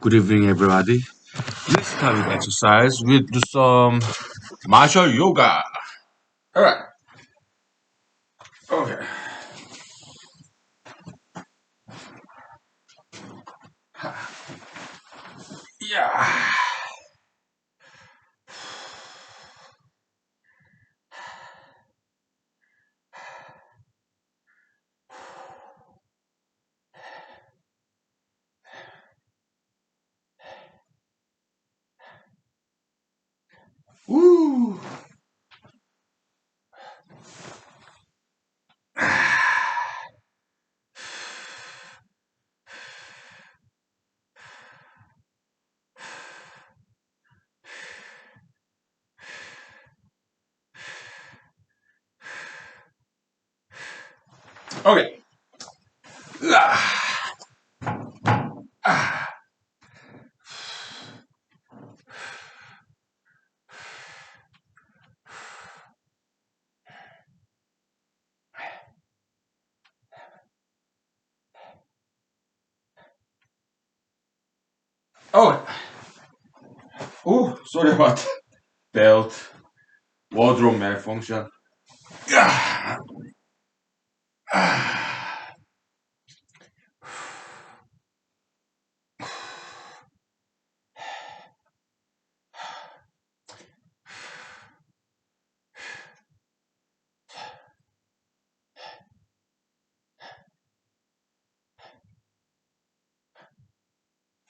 Good evening, everybody. Let's start with exercise. We'll do some martial yoga. All right. Okay. Yeah. Woo. Okay. Oh. Oh. Sorry about belt wardrobe malfunction. Yeah.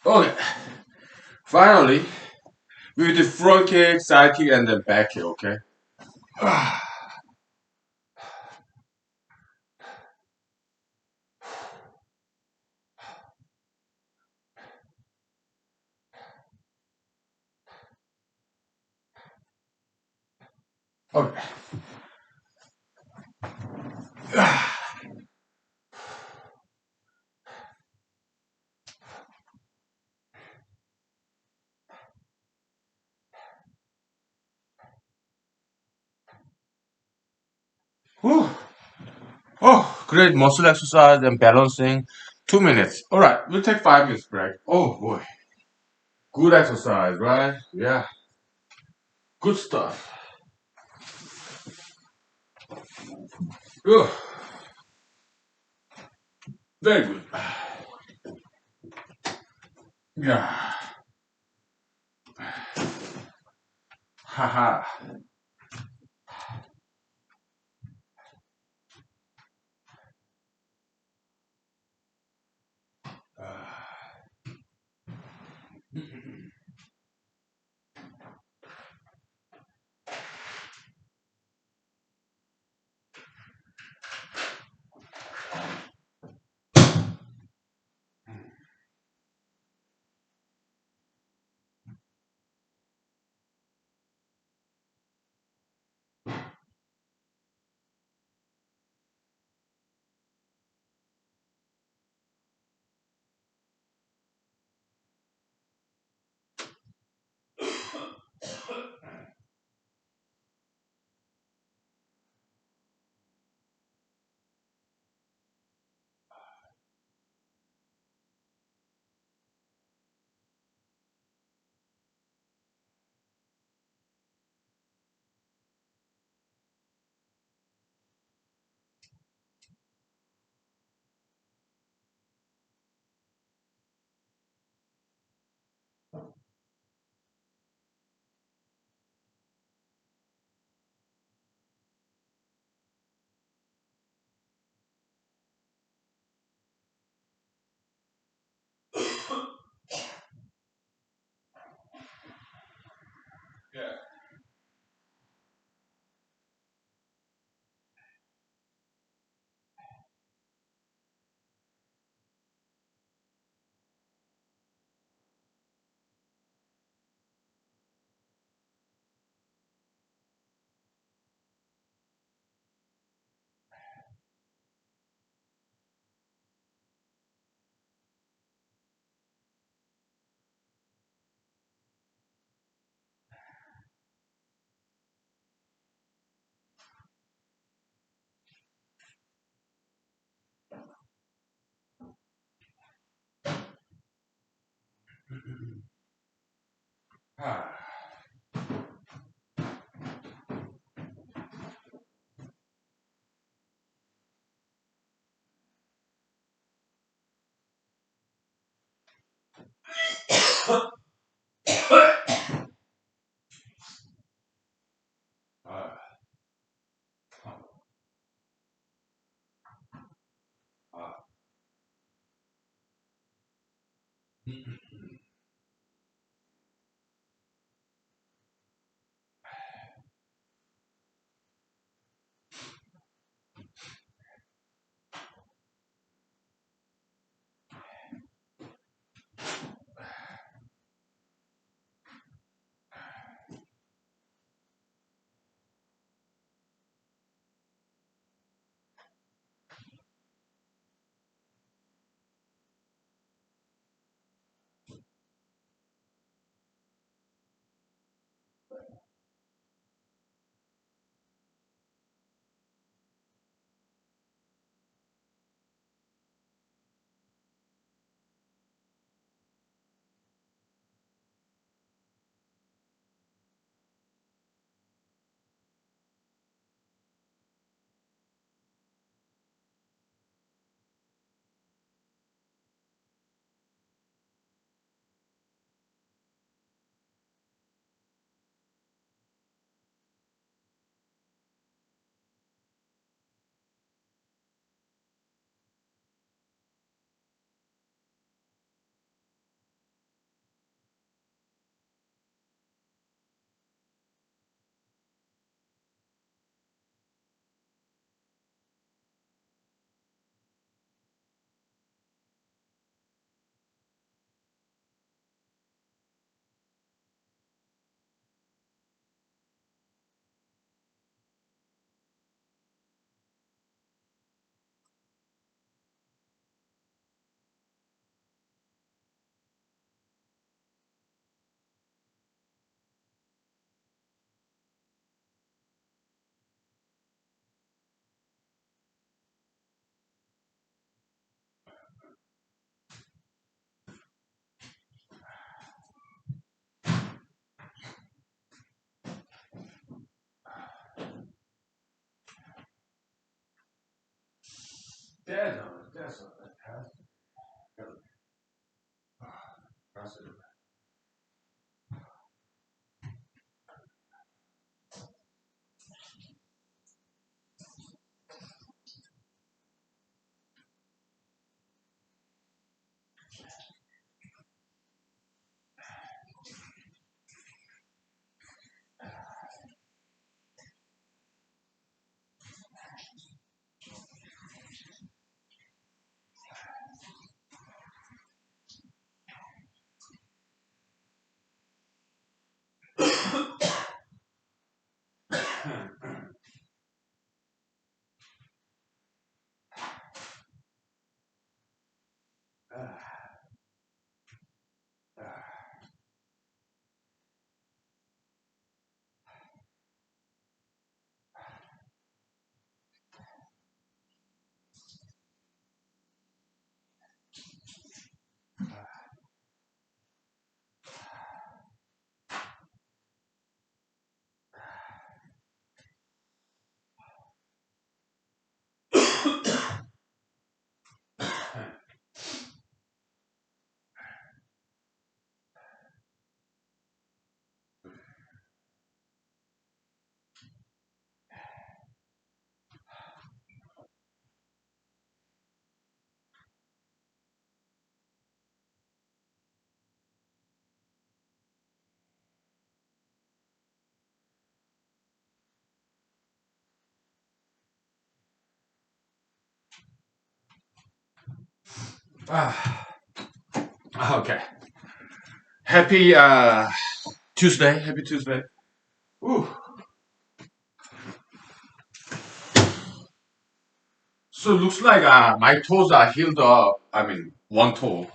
Okay. Finally, we did front kick, side kick, and then back kick. Okay. Okay. Whew. Oh, great muscle exercise and balancing. 2 minutes. All right, we'll take 5 minutes break. Oh boy, good exercise, right? Yeah, good stuff. Ugh, very good. Yeah. Haha. Ah, ah, ah. That's fantastic. Impressive. Ah, okay. Happy Tuesday. Happy Tuesday. Ooh. So it looks like my toes are healed up. I mean, one toe,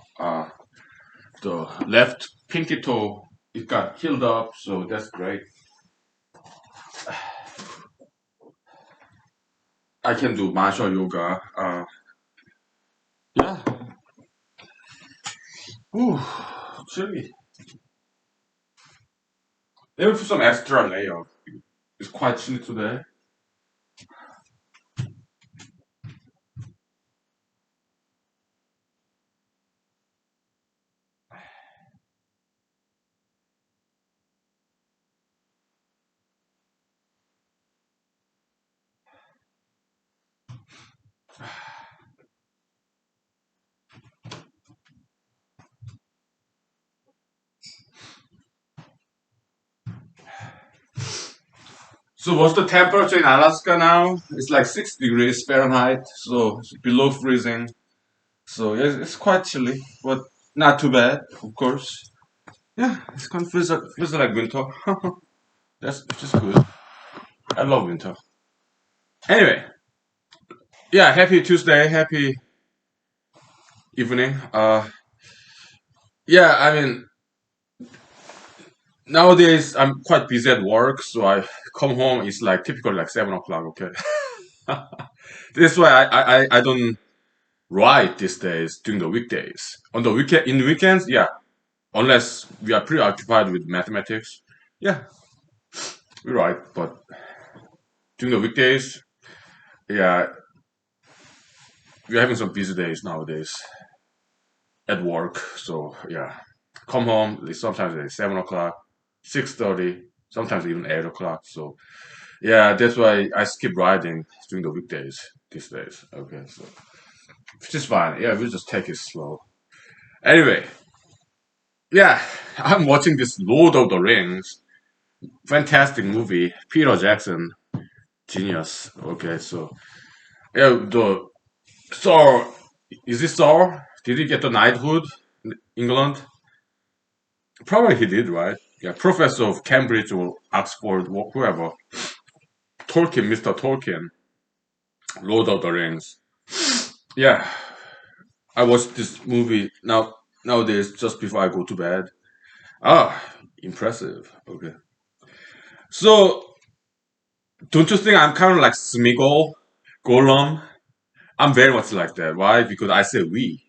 the left pinky toe, it got healed up. So that's great. I can do martial yoga. Yeah. Ooh. chilly. Maybe put some extra layer. It's quite chilly today. So what's the temperature in Alaska now? It's like 6 degrees Fahrenheit, so it's below freezing. So yeah, it's quite chilly, but not too bad, of course. Yeah, it's kind of feels like winter. That's just good. I love winter. Anyway, yeah, happy Tuesday, happy evening. Yeah, I mean nowadays I'm quite busy at work, so I come home. It's like typically like 7 o'clock. Okay, that's why I don't write these days during the weekdays. On the weekend, in the weekends, yeah, unless we are preoccupied with mathematics, yeah, we write. But during the weekdays, yeah, we're having some busy days nowadays at work. So yeah, come home. Sometimes it's 7 o'clock, 6:30, sometimes even 8 o'clock. So yeah, that's why I skip riding during the weekdays these days. Okay, so which is fine. Yeah, we'll just take it slow. Anyway, yeah, I'm watching this Lord of the Rings. Fantastic movie. Peter Jackson, genius. Okay, so yeah, the Saul, is this Saul? Did he get the knighthood in England? Probably he did, right? Yeah, professor of Cambridge or Oxford, whoever. Tolkien, Mr. Tolkien, Lord of the Rings. Yeah, I watched this movie nowadays just before I go to bed. Ah, impressive. Okay, so don't you think I'm kind of like Smeagol, Gollum? I'm very much like that. Why? Because I say we.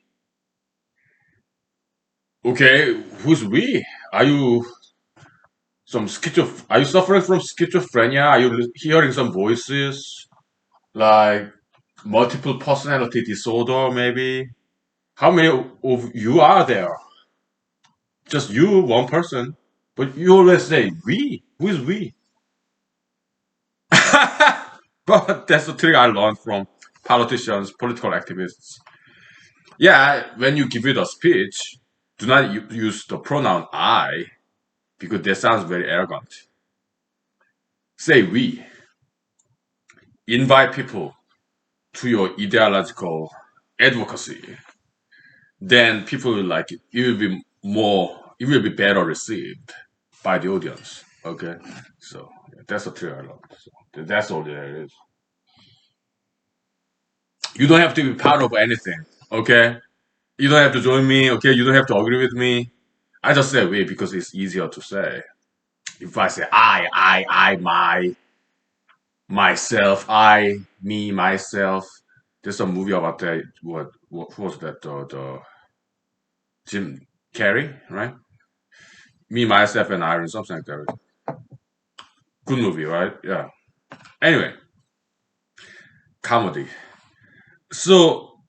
Okay, who's we? Are you Are you suffering from schizophrenia? Are you hearing some voices like multiple personality disorder? Maybe. How many of you are there? Just you, one person. But you always say we. Who is we? But that's the trick I learned from politicians, political activists. Yeah, when you give it a speech, do not use the pronoun I because that sounds very arrogant. Say we. Invite people to your ideological advocacy. Then people will like it. It will be better received by the audience. Okay, so yeah, that's a trick I learned. So that's all there is. You don't have to be part of anything. Okay, you don't have to join me. Okay, you don't have to agree with me. I just say we because it's easier to say. If I say myself, me, myself. There's a movie about that. What was that? The Jim Carrey, right? Me, myself, and Iron, something like that. Good movie, right? Yeah. Anyway, comedy. So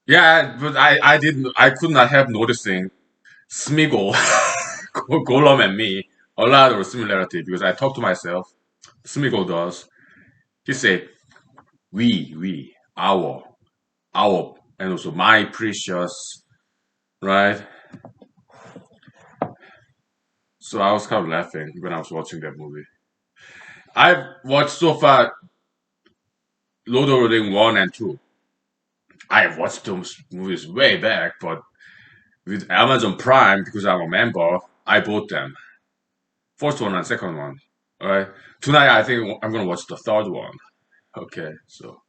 yeah, but I could not help noticing Smeagol, Gollum, and me a lot of similarity because I talk to myself. Smeagol does. He said, our, and also my precious, right? So I was kind of laughing when I was watching that movie. I've watched so far Lord of the Rings 1 and 2. I've watched those movies way back, but with Amazon Prime, because I'm a member, I bought them. First one and second one. Alright. Tonight I think I'm gonna watch the third one. Okay, so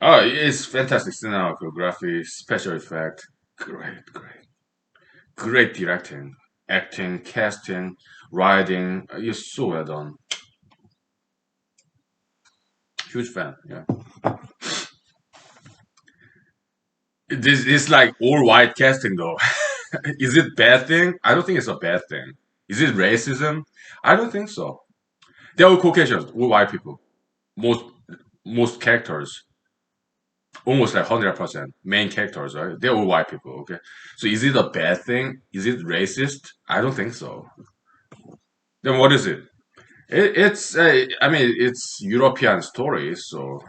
oh it's fantastic cinematography, special effect. Great. Great directing, acting, casting, writing. It's so well done. Huge fan, yeah. This is like all white casting though. Is it bad thing? I don't think it's a bad thing. Is it racism? I don't think so. They're all Caucasians, all white people. Most most characters, almost like 100% main characters, right? They're all white people. Okay, so is it a bad thing? Is it racist? I don't think so. Then what is it? I mean, it's European stories, so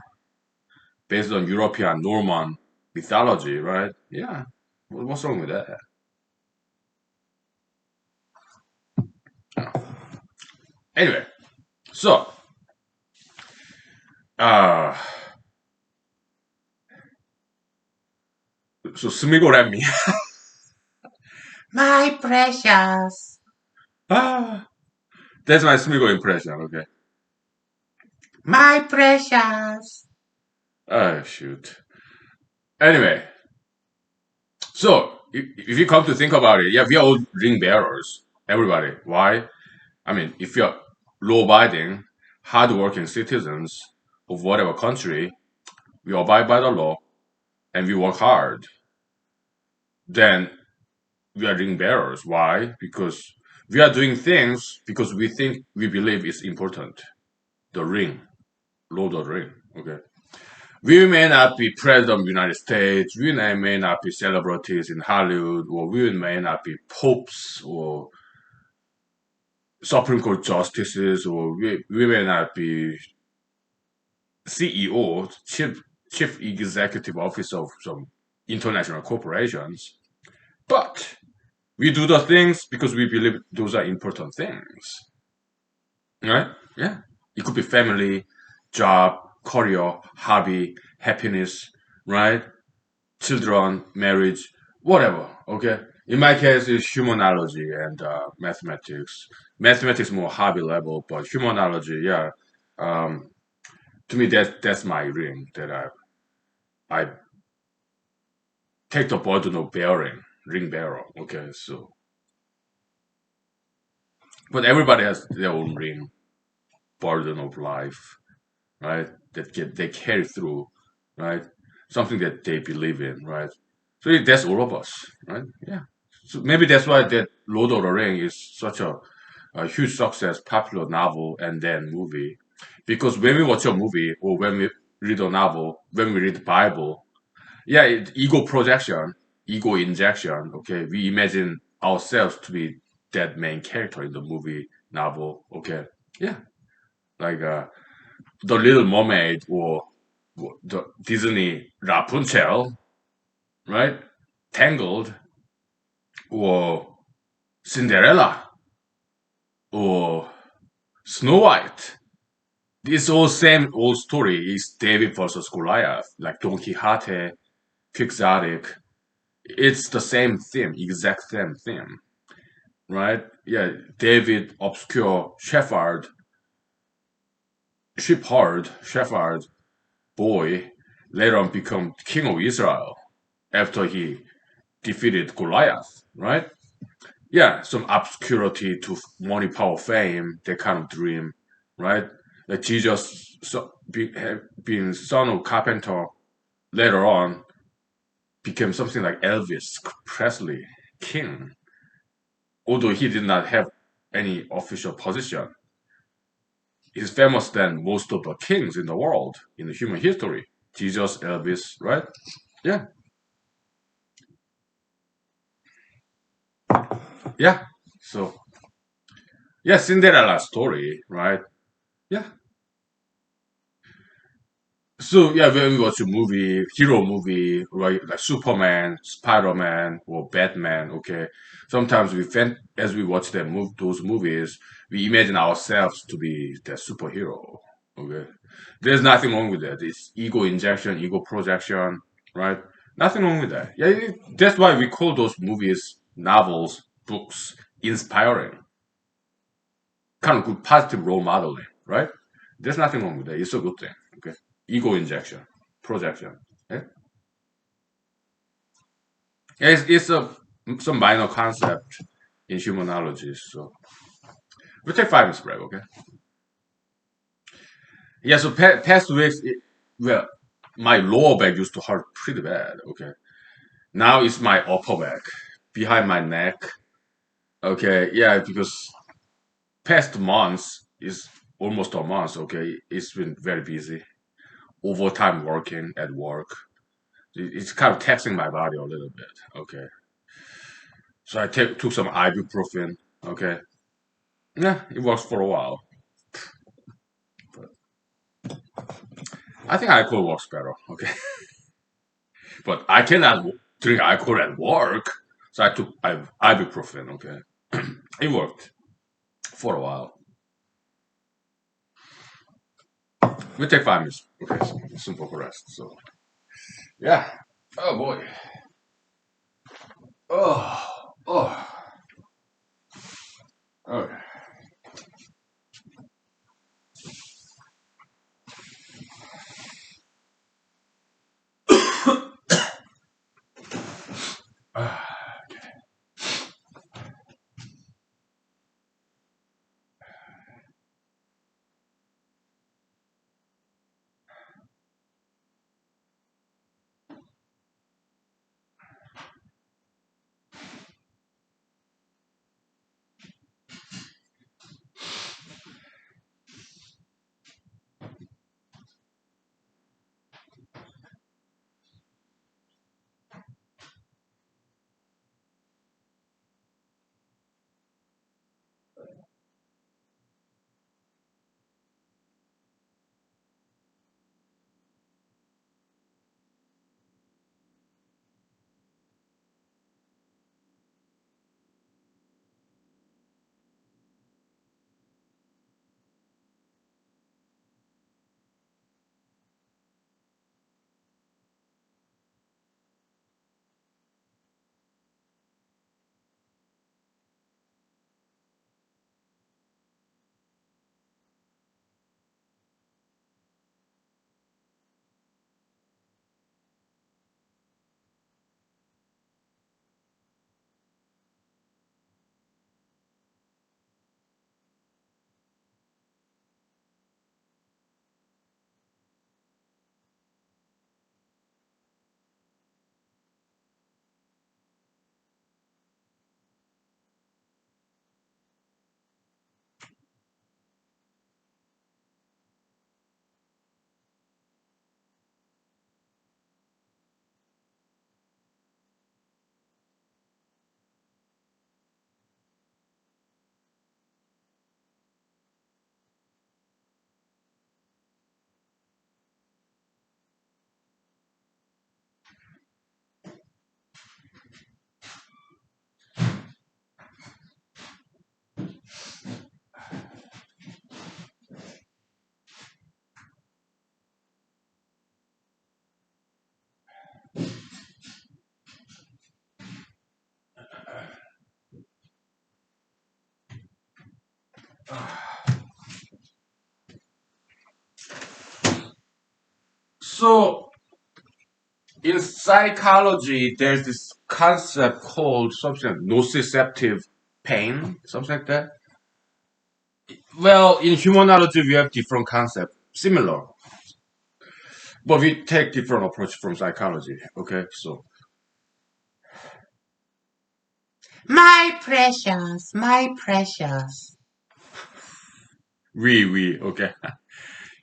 based on European Norman mythology, right? Yeah. What's wrong with that? Anyway, so uh so Smigorammi. My precious. Ah, that's my Smigo impression. Okay. My precious. Oh shoot. Anyway, so if you come to think about it, yeah, we are all ring bearers. Everybody. Why? I mean, if you're law-abiding, hard-working citizens of whatever country, we abide by the law and we work hard, then we are ring bearers. Why? Because we are doing things because we believe it's important. The ring, Lord of the Ring. Okay. We may not be president of the United States, we may not be celebrities in Hollywood, or we may not be popes or Supreme Court justices, or we may not be CEO, chief executive officer of some international corporations, but we do the things because we believe those are important things, right? Yeah, it could be family, job, career, hobby, happiness, right? Children, marriage, whatever. Okay. In my case, it's humanology and mathematics. Mathematics more hobby level, but humanology, yeah. Um, to me, that's my ring that I take the burden of bearing, ring bearer. Okay, so but everybody has their own ring burden of life, right? They carry through, right? Something that they believe in, right? So that's all of us, right? Yeah. So maybe that's why that Lord of the Ring is such a huge success, popular novel and then movie, because when we watch a movie or when we read a novel, when we read the Bible, yeah, ego projection, ego injection. Okay, we imagine ourselves to be that main character in the movie, novel. Okay, yeah, like the Little Mermaid or the Disney Rapunzel, right? Tangled or Cinderella or Snow White. This all same old story is David versus Goliath, like Don Quixote, Quixotic. It's the same theme, exact same theme, right? Yeah, David, obscure shepherd boy, later on become king of Israel after he defeated Goliath, right? Yeah, some obscurity to money, power, fame, that kind of dream, right? That Jesus, being son of carpenter, later on became something like Elvis Presley, king, although he did not have any official position. He's famous than most of the kings in the world in the human history. Jesus, Elvis, right? Yeah, yeah. So yeah, Cinderella story, right? Yeah. So yeah, when we watch a movie, hero movie, right, like Superman, Spider-Man, or Batman, okay, sometimes as we watch those movies, we imagine ourselves to be the superhero. Okay, there's nothing wrong with that. It's ego injection, ego projection, right? Nothing wrong with that. Yeah, that's why we call those movies, novels, books inspiring, kind of good positive role modeling, right? There's nothing wrong with that. It's a good thing. Okay, ego injection, projection. Yeah, yeah, it's a some minor concept in humanology. So we take 5 minutes break. Okay. Yeah. So past weeks, well, my lower back used to hurt pretty bad. Okay. Now it's my upper back behind my neck. Okay, yeah, because past months is almost a month. Okay, it's been very busy, overtime working at work. It's kind of taxing my body a little bit. Okay, so I took some ibuprofen. Okay, yeah, it works for a while. But I think alcohol works better. Okay, but I cannot drink alcohol at work, so I took ibuprofen. Okay, it worked for a while. We take 5 minutes. Okay, so simple rest. So yeah. Oh boy. Oh. Oh. Okay. So in psychology, there's this concept called something like nociceptive pain, something like that. Well, in humanology, we have different concepts, similar, but we take different approach from psychology. Okay, so my precious, my precious. We okay.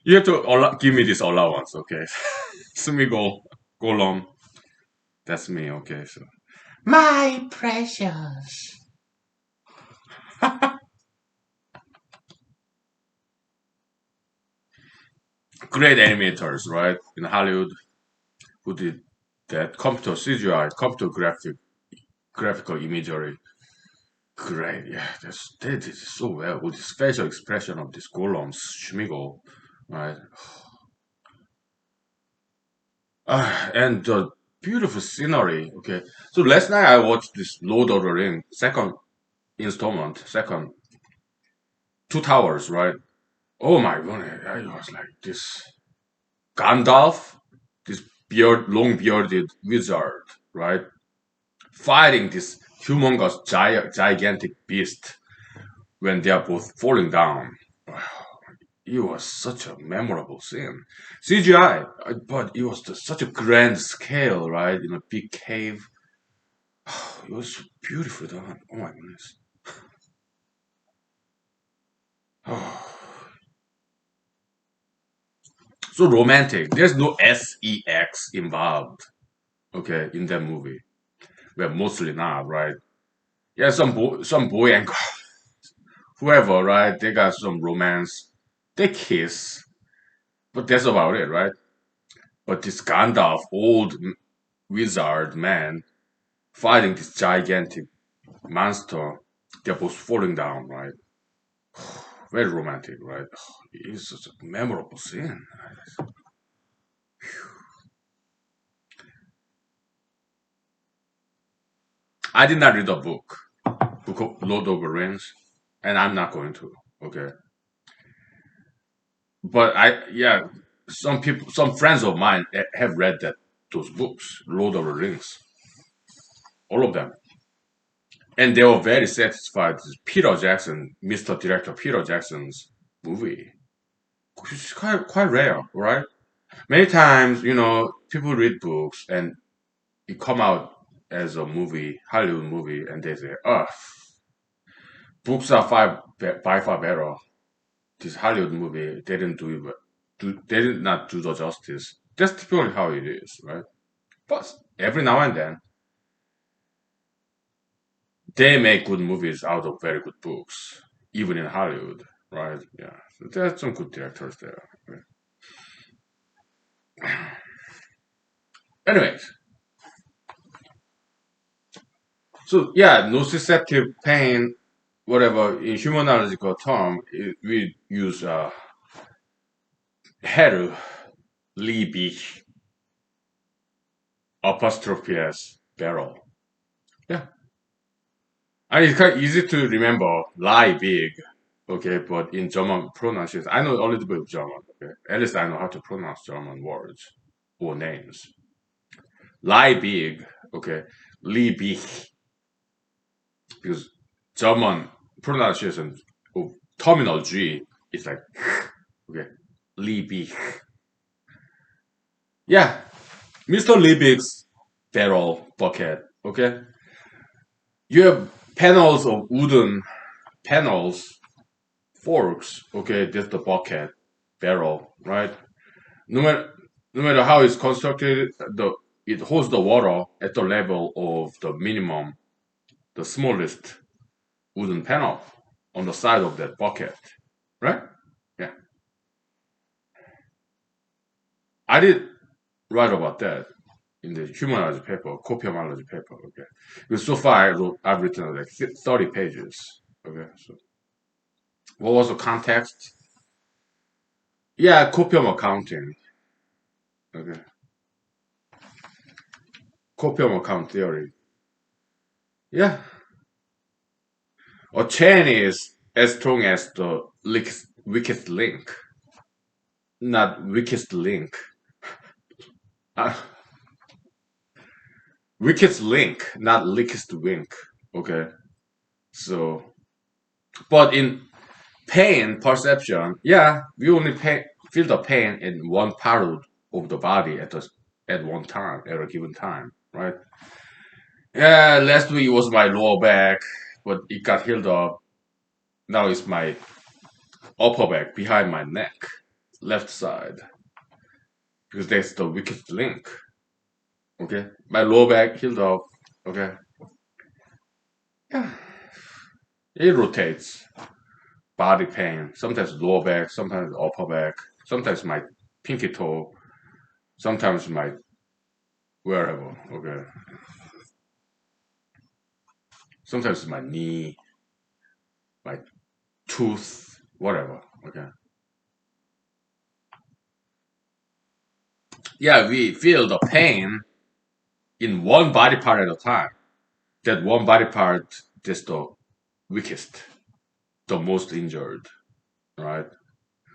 You have to give me this allowance. Okay, Smigo, Golom. That's me. Okay, so my precious. Great animators, right? In Hollywood, who did that computer CGI, computer graphical imagery. Great, yeah, they did it so well with this facial expression of this golems, Schmigel, right? And the beautiful scenery. Okay, so last night I watched this Lord of the Ring second installment, second Two Towers, right? Oh my goodness, I was like this Gandalf, this long bearded wizard, right? Fighting this humongous gigantic beast when they are both falling down. It was such a memorable scene. CGI, but it was such a grand scale, right? In a big cave. it was beautifully done. Oh my goodness. So romantic. There's no sex involved. Okay, in that movie. Well, mostly not, right? Yeah, some boy and whoever, right? They got some romance. They kiss, but that's about it, right? But this Gandalf, old wizard man, fighting this gigantic monster, they're both falling down, right? Very romantic, right? It's such a memorable scene. I did not read the book of Lord of the Rings, and I'm not going to. Okay, but yeah, some friends of mine have read those books, Lord of the Rings, all of them, and they were very satisfied with Peter Jackson, Mr. Director Peter Jackson's movie. It's quite rare, right? Many times, people read books and it come out as a movie, Hollywood movie, and they say, "Oh, books are by far better. This Hollywood movie they didn't do it, they did not do the justice." That's typically how it is, right? But every now and then, they make good movies out of very good books, even in Hollywood, right? Yeah, so there's some good directors there. Right? Anyways, so yeah, nociceptive pain, whatever in humanological term, we use heru, liebig, apostrophe s, barrel. Yeah, and it's quite easy to remember lie big. Okay, but in German pronunciation, I know a little bit of German. Okay, at least I know how to pronounce German words or names. Lie big. Okay, liebig, because German pronunciation of terminal G is like okay, liebig. Yeah, Mr. Liebig's barrel bucket. Okay, you have panels of wooden panels, forks. Okay, that's the bucket barrel, right? No matter no matter how it's constructed, it holds the water at the level of the minimum, the smallest wooden panel on the side of that bucket, right? Yeah, I did write about that in the humanology paper, copiomology paper. Okay, because so far I've written like 30 pages. Okay, so what was the context? Yeah, copium accounting. Okay, copium account theory. Yeah, a chain is as strong as the weakest link, not weakest link. Uh, weakest link, not weakest wink. Okay, so but in pain perception, yeah, we only feel the pain in one part of the body at one time, at a given time, right? Yeah, last week it was my lower back, but it got healed up. Now it's my upper back behind my neck, left side, because that's the weakest link. Okay, my lower back healed up. Okay, yeah, it rotates. Body pain, sometimes lower back, sometimes upper back, sometimes my pinky toe, sometimes my wherever. Okay, sometimes my knee, my tooth, whatever. Okay, yeah, we feel the pain in one body part at a time. That one body part is the weakest, the most injured, right?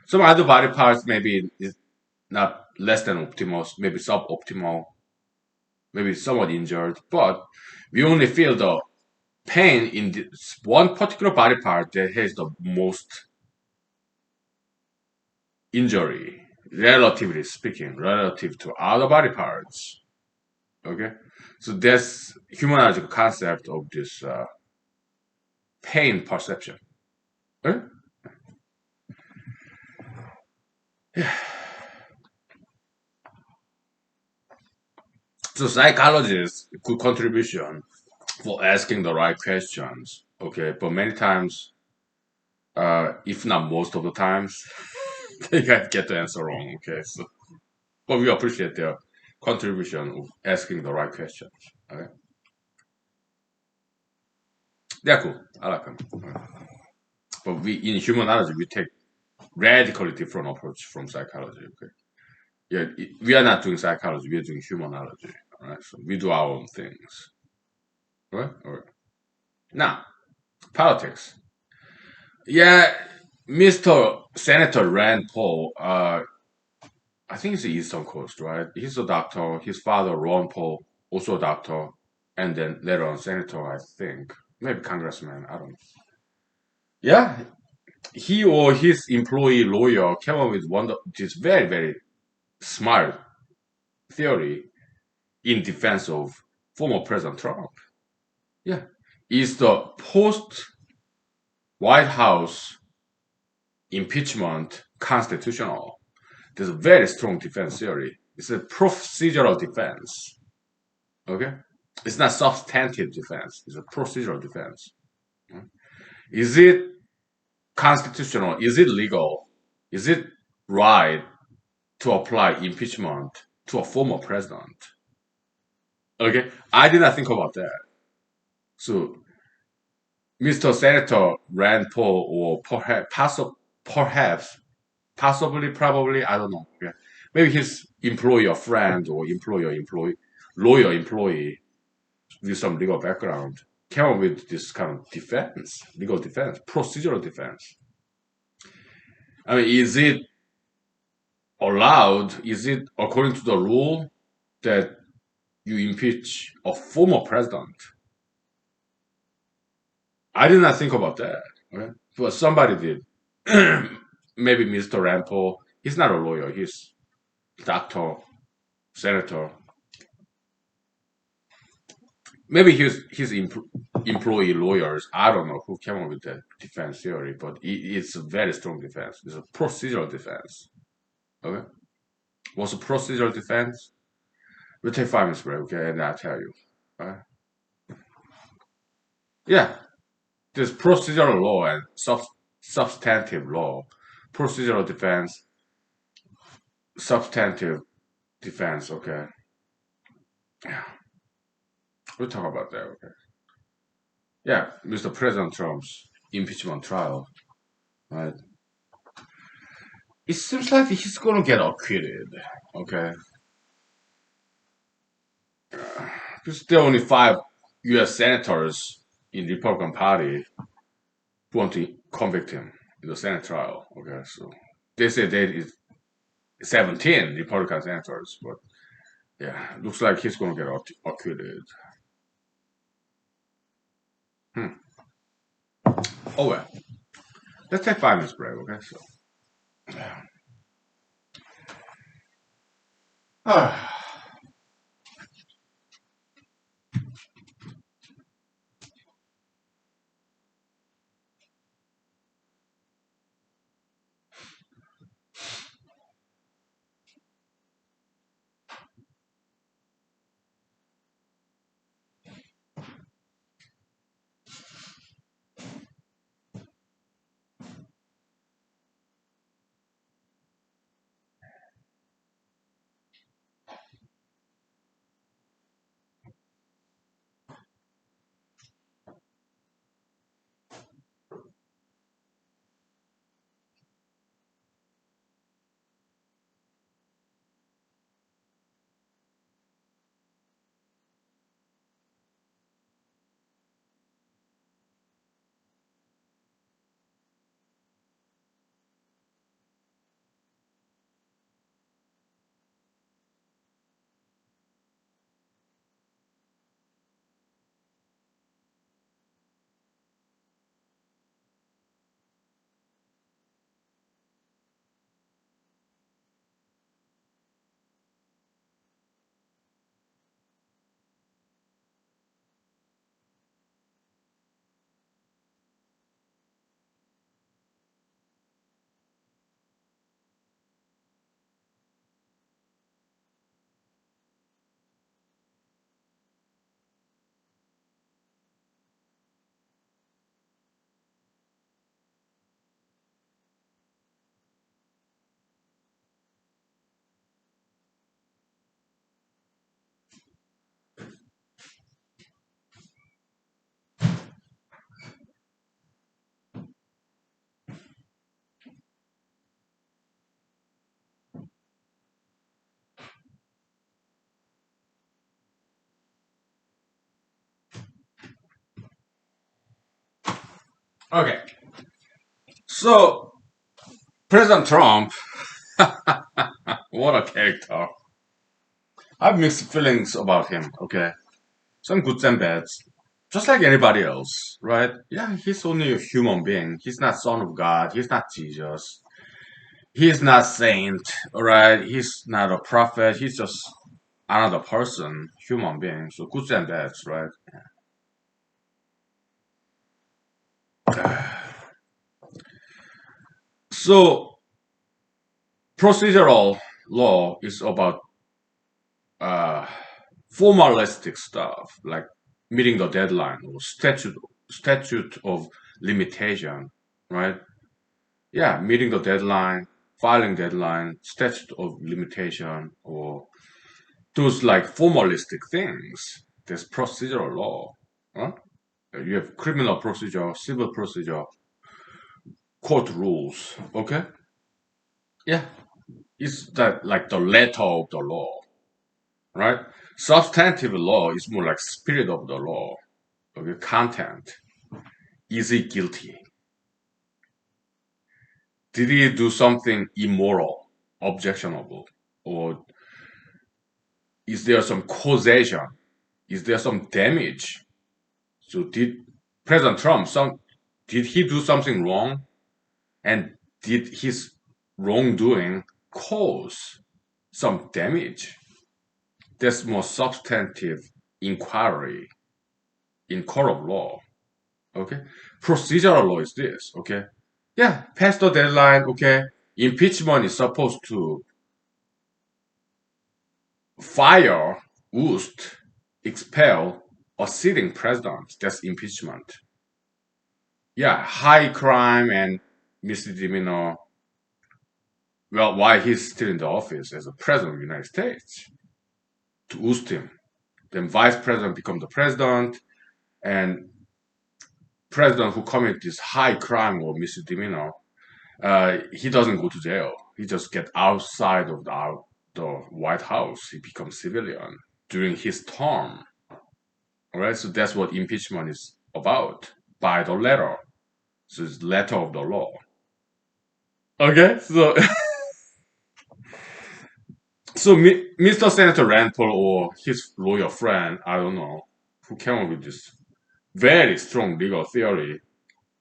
Some other body parts maybe is not less than optimal, maybe suboptimal, maybe somewhat injured, but we only feel the pain in this one particular body part that has the most injury, relatively speaking, relative to other body parts. Okay, So that's humanological concept of this pain perception. Right? Yeah. So psychology is good contribution for asking the right questions. Okay, but many times, if not most of the times, they get the answer wrong. Okay, so but we appreciate their contribution of asking the right questions. Okay, they're cool. I like them. Okay. But we in humanology we take radically different approach from psychology. Okay, yeah, we are not doing psychology. We are doing humanology. All right, so we do our own things. Right? All right. Now, politics. Yeah, Mr. Senator Rand Paul. I think it's the Eastern Coast, right? He's a doctor. His father, Ron Paul, also a doctor, and then later on senator, I think, maybe congressman. I don't know. Yeah, he or his employee lawyer came up with this very very smart theory in defense of former President Trump. Yeah, is the post White House impeachment constitutional? There's a very strong defense theory. It's a procedural defense. Okay, it's not substantive defense. It's a procedural defense. Is it constitutional? Is it legal? Is it right to apply impeachment to a former president? Okay, I did not think about that. So, Mr. Senator Rand Paul, or perhaps, possibly, probably, I don't know. Yeah. Maybe his employer friend or employer employee, lawyer employee with some legal background came up with this kind of defense, legal defense, procedural defense. I mean, is it allowed? Is it according to the rule that you impeach a former president? I did not think about that. Okay? But somebody did. Maybe Mr. Rampo. He's not a lawyer. He's doctor, senator. Maybe his employee lawyers. I don't know who came up with that defense theory, but it's a very strong defense. It's a procedural defense. Okay, what's a procedural defense? We'll take 5 minutes break, okay, and I'll tell you. Alright? Yeah, there's procedural law and substantive law. Procedural defense, substantive defense. Okay, yeah, we'll talk about that. Okay, yeah, Mr. President Trump's impeachment trial. Right, it seems like he's gonna get acquitted. Okay, because there are only 5 U.S. senators in the Republican Party who want to convict him in the Senate trial. Okay, so they say there is 17 Republican senators, but yeah, looks like he's gonna get acquitted. Hmm. Oh well, let's take 5 minutes break. Okay, so. Okay, so President Trump, what a character. I have mixed feelings about him, okay? Some goods and bads. Just like anybody else, right? Yeah, he's only a human being. He's not son of God. He's not Jesus. He's not saint, alright? He's not a prophet. He's just another person, human being. So goods and bads, right? So procedural law is about uh, formalistic stuff like meeting the deadline or statute of limitation, right? Yeah, meeting the deadline, filing deadline, statute of limitation, or those like formalistic things. There's procedural law, huh? You have criminal procedure, civil procedure, court rules. Okay, yeah, it's that like the letter of the law, right? Substantive law is more like spirit of the law. Okay, content. Is he guilty? Did he do something immoral, objectionable, or is there some causation? Is there some damage? So did President Trump did he do something wrong? And did his wrongdoing cause some damage? That's more substantive inquiry in court of law. Okay? Procedural law is this, okay? Yeah, past the deadline, okay? Impeachment is supposed to fire, oust, expel a sitting president. That's impeachment. Yeah, high crime and misdemeanor. Well, why he's still in the office as a president of the United States to oust him. Then vice president become the president, and president who commit this high crime or misdemeanor, he doesn't go to jail. He just get outside of the White House. He becomes civilian during his term. All right, so that's what impeachment is about by the letter. So it's letter of the law. Okay, so so Mr. Senator Rand Paul or his lawyer friend, I don't know, who came up with this very strong legal theory,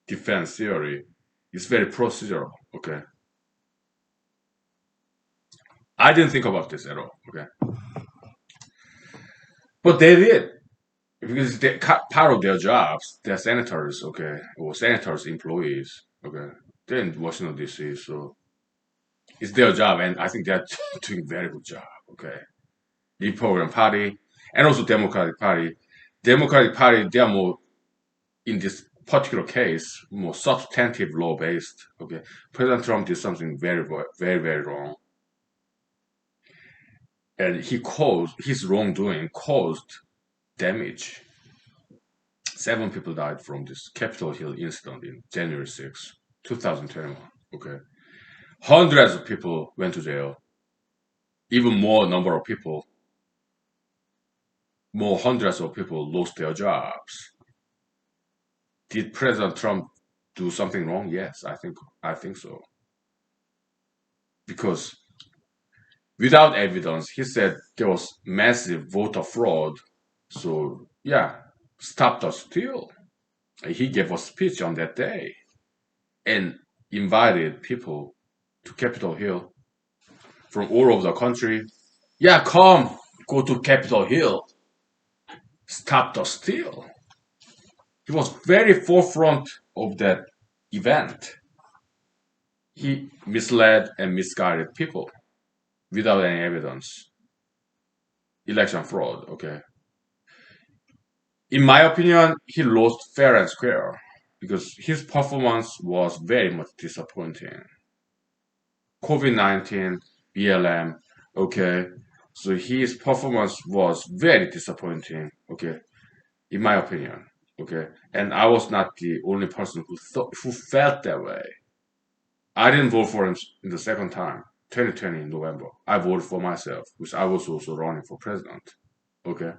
defense theory, is very procedural. Okay, I didn't think about this at all. Okay, but they did because they part of their jobs. They're senators. Okay, or senators' employees. Okay, they're in Washington D.C., so it's their job, and I think they're doing a very good job. Okay, Republican Party and also Democratic Party. Democratic Party, they are more in this particular case more substantive law based. Okay, President Trump did something very wrong, and his wrongdoing caused damage. 7 people died from this Capitol Hill incident in January 6, 2021. Okay, hundreds of people went to jail. Even more number of people, more hundreds of people lost their jobs. Did President Trump do something wrong? Yes, I think so. Because without evidence, he said there was massive voter fraud. So yeah, stop the steal. He gave a speech on that day and invited people to Capitol Hill from all over the country. Yeah, come, go to Capitol Hill. Stop the steal. He was very forefront of that event. He misled and misguided people without any evidence. Election fraud, okay. In my opinion, he lost fair and square because his performance was very much disappointing. COVID-19, BLM, okay. So his performance was very disappointing, okay, in my opinion, okay. And I was not the only person who felt that way. I didn't vote for him in the second time, 2020 in November. I voted for myself, which I was also running for president. Okay.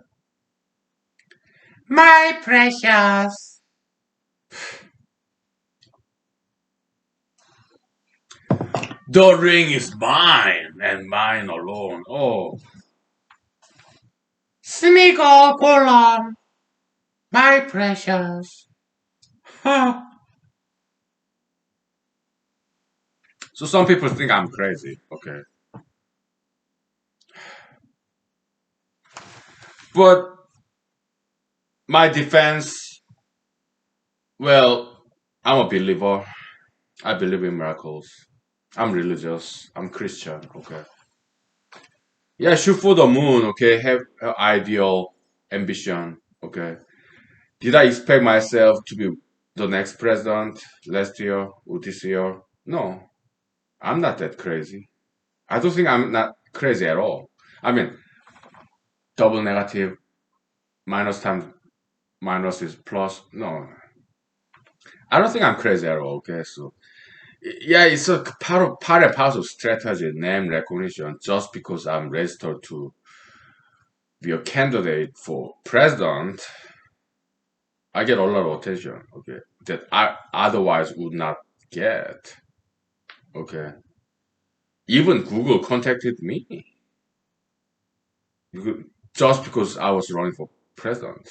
My precious. The ring is mine and mine alone. Oh, Sneaker Colon, my precious. Huh. So some people think I'm crazy. Okay, but my defense. Well, I'm a believer. I believe in miracles. I'm religious. I'm Christian. Okay. Yeah, shoot for the moon. Okay. Have an ideal ambition. Okay. Did I expect myself to be the next president last year or this year? No, I'm not that crazy. I don't think I'm not crazy at all. I mean, double negative minus times minus is plus. No, I don't think I'm crazy at all. Okay, so yeah, it's a part and parcel strategy, name recognition. Just because I'm registered to be a candidate for president, I get a lot of attention. Okay, that I otherwise would not get. Okay, even Google contacted me just because I was running for president.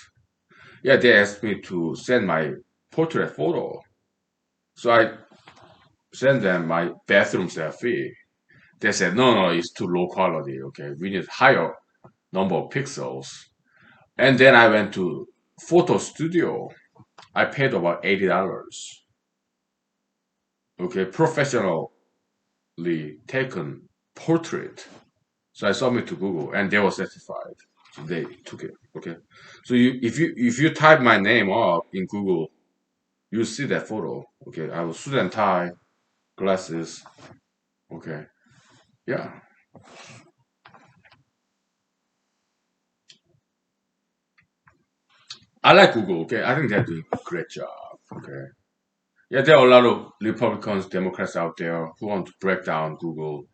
Yeah, they asked me to send my portrait photo, so I sent them my bathroom selfie. They said, no, no, it's too low quality. Okay, we need higher number of pixels. And then I went to photo studio. I paid about $80. Okay, professionally taken portrait. So I submit to Google, and they were satisfied. So they took it. Okay, so if you type my name up in Google, you see that photo. Okay, I was suit and tie, glasses. Okay, yeah, I like Google. Okay, I think they're doing a great job. Okay, yeah, there are a lot of Republicans, Democrats out there who want to break down Google,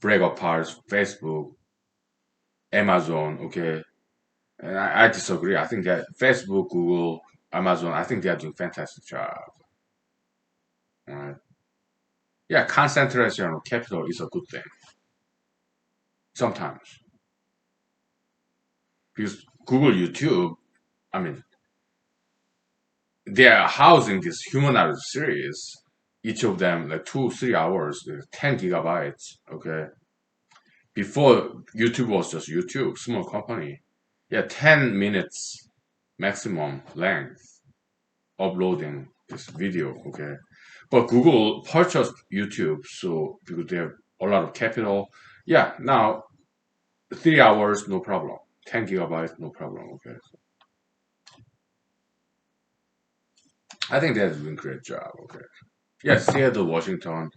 break apart Facebook, Amazon. Okay, and I disagree. I think that Facebook, Google, Amazon, I think they are doing fantastic job. Alright. Yeah, concentration of capital is a good thing sometimes because Google, YouTube, I mean, they are housing this humanology series. Each of them like 2 3 hours, 10 gigabytes. Okay, before YouTube was just YouTube, small company. Yeah, 10 minutes maximum length uploading this video. Okay, but Google purchased YouTube, so because they have a lot of capital. Yeah, now 3 hours, no problem. 10 gigabytes, no problem. Okay, so I think they're doing a great job. Okay, yeah, Seattle, Washington,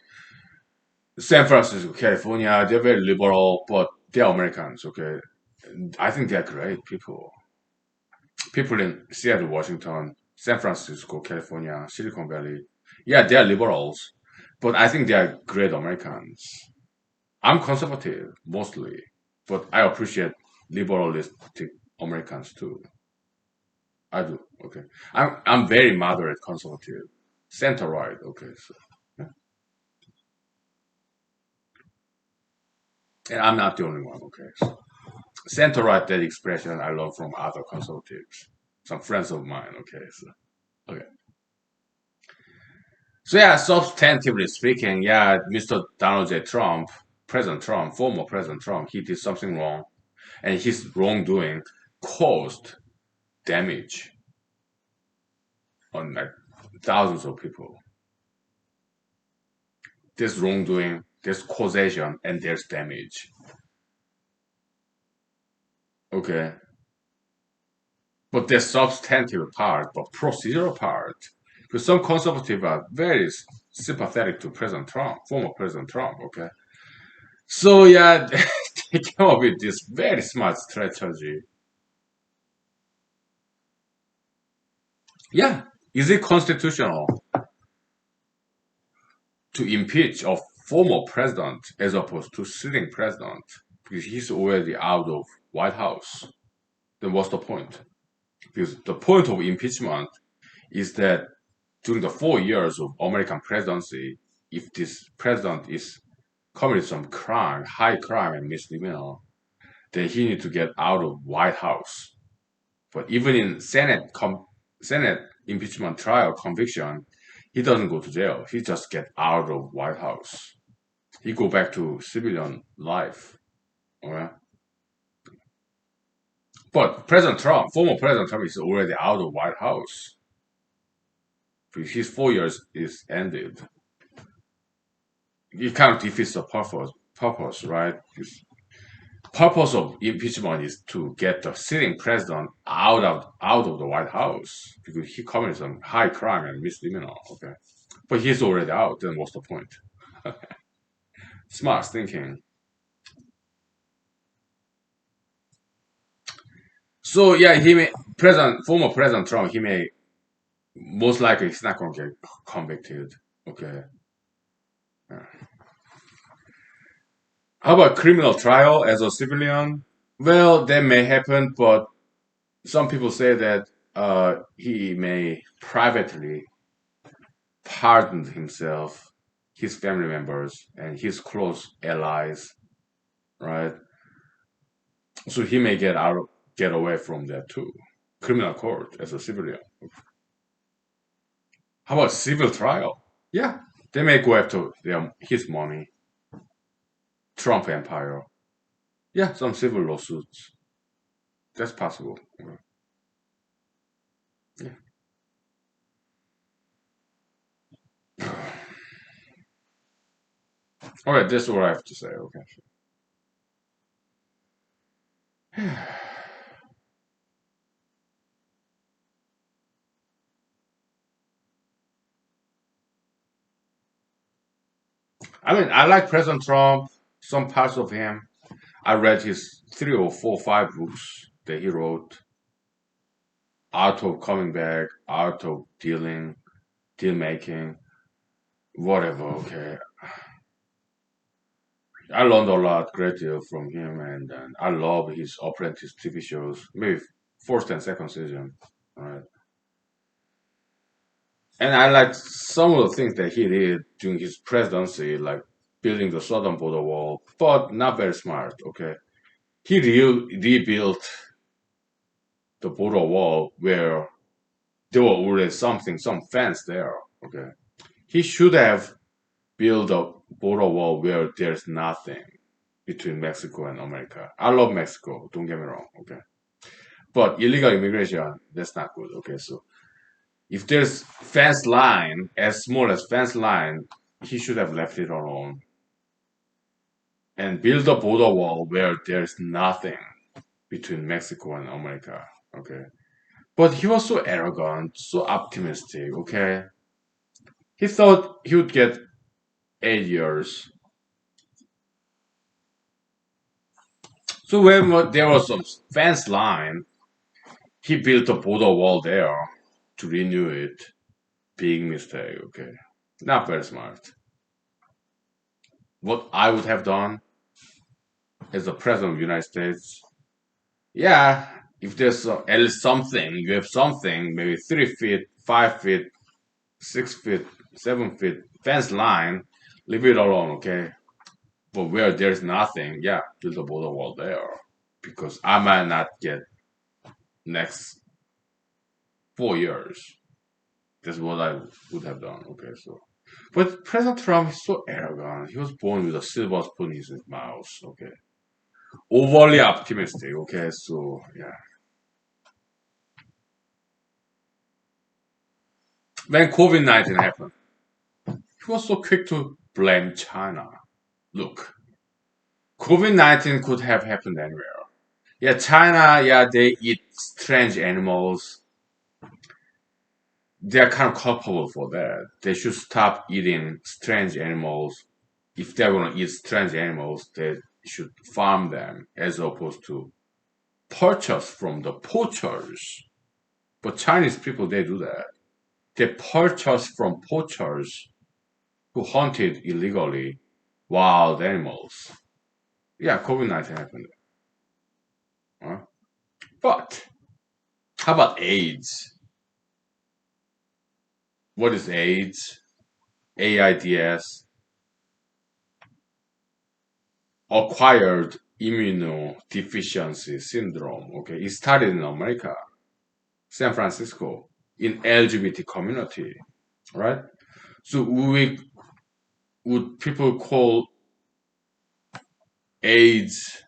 San Francisco, California, they're very liberal, but they're Americans. Okay, I think they're great people. People in Seattle, Washington, San Francisco, California, Silicon Valley, yeah, they're liberals, but I think they are great Americans. I'm conservative mostly, but I appreciate liberalistic Americans too. I do. Okay, I'm very moderate conservative, center right. Okay, so yeah. And I'm not the only one. Okay, so center right, that expression I learned from other conservatives, some friends of mine. Okay, so okay. So yeah, substantively speaking, yeah, Mr. Donald J. Trump, President Trump, former President Trump, he did something wrong, and his wrongdoing caused damage on like thousands of people. There's wrongdoing, there's causation, and there's damage. Okay, but there's substantive part, but procedural part, because some conservatives are very sympathetic to President Trump, former President Trump. Okay, so yeah, they came up with this very smart strategy. Yeah, is it constitutional to impeach a former president as opposed to sitting president because he's already out of White House? Then what's the point? Because the point of impeachment is that during the 4 years of American presidency, if this president is committed some crime, high crime and misdemeanor, then he need to get out of White House. But even in Senate impeachment trial conviction, he doesn't go to jail. He just get out of White House. He go back to civilian life. Okay? But President Trump, former President Trump, is already out of White House. His 4 years is ended. It kind of defeats the purpose, right? His purpose of impeachment is to get the sitting president out of the White House because he committed some high crime and misdemeanor. Okay, but he's already out. Then what's the point? Smart thinking. So yeah, former President Trump, he may most likely he's not going to get convicted. Okay. Yeah. How about criminal trial as a civilian? Well, that may happen, but some people say that he may privately pardon himself, his family members, and his close allies, right? So he may get away from that too. Criminal court as a civilian. How about civil trial? Yeah, they may go after his money, Trump empire. Yeah, some civil lawsuits. That's possible. Yeah. All right, that's what I have to say. Okay. I mean, I like President Trump. Some parts of him. I read his three or four, five books that he wrote. Art of coming back, art of deal making, whatever. Okay, I learned a lot, great deal from him, and I love his Apprentice TV shows. Maybe first and second season. Right. And I like some of the things that he did during his presidency, like building the southern border wall, but not very smart. Okay, he rebuilt the border wall where there were already some fence there. Okay, he should have built a border wall where there's nothing between Mexico and America. I love Mexico, don't get me wrong. Okay, but illegal immigration, that's not good. Okay, so if there's fence line as small as fence line, he should have left it alone and build a border wall where there's nothing between Mexico and America. Okay, but he was so arrogant, so optimistic. Okay, he thought he would get 8 years. So when there was some fence line, he built a border wall there to renew it. Big mistake. Okay, not very smart. What I would have done as the president of the United States, yeah, if there's at least something, you have something, maybe 3 feet, 5 feet, 6 feet, 7 feet fence line, leave it alone, okay? But where there's nothing, yeah, build a border wall there because I might not get next 4 years. That's what I would have done. Okay, so. But President Trump is so arrogant. He was born with a silver spoon in his mouth. Okay, overly optimistic. Okay, so yeah. When COVID-19 happened, he was so quick to blame China. Look, COVID-19 could have happened anywhere. Yeah, China. Yeah, they eat strange animals. They are kind of culpable for that. They should stop eating strange animals. If they're going to eat strange animals, they should farm them as opposed to purchase from the poachers. But Chinese people, they do that. They purchase from poachers who hunted illegally wild animals. Yeah, COVID-19 happened. Huh? But how about AIDS? What is AIDS? AIDS. acquired immunodeficiency syndrome. Okay, it started in America, San Francisco, in LGBT community, right? So we would people call AIDS